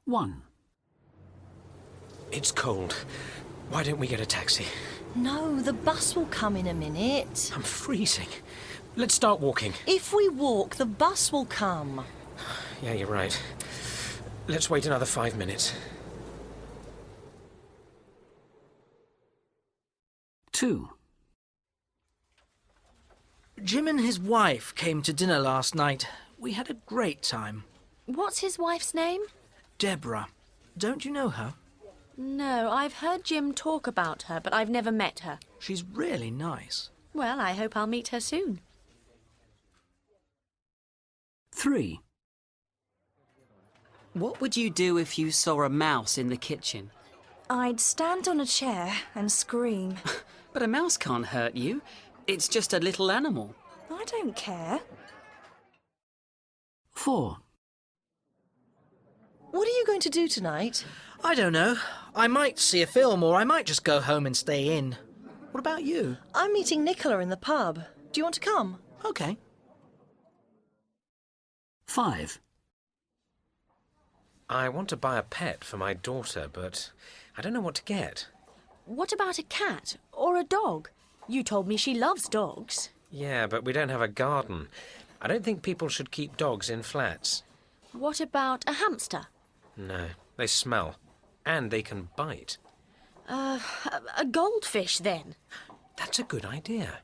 1. It's cold. Why don't we get a taxi? No, the bus will come in a minute. I'm freezing. Let's start walking. If we walk, the bus will come. Yeah, you're right. Let's wait another 5 minutes. 2. Jim and his wife came to dinner last night. We had a great time. What's his wife's name? Deborah. Don't you know her? No, I've heard Jim talk about her, but I've never met her. She's really nice. Well, I hope I'll meet her soon. 3. What would you do if you saw a mouse in the kitchen? I'd stand on a chair and scream. But a mouse can't hurt you. It's just a little animal. I don't care. 4. What are you going to do tonight? I don't know. I might see a film or I might just go home and stay in. What about you? I'm meeting Nicola in the pub. Do you want to come? Okay. 5. I want to buy a pet for my daughter, but I don't know what to get. What about a cat or a dog? You told me she loves dogs. Yeah, but we don't have a garden. I don't think people should keep dogs in flats. What about a hamster? No, they smell. And they can bite. A goldfish, then. That's a good idea.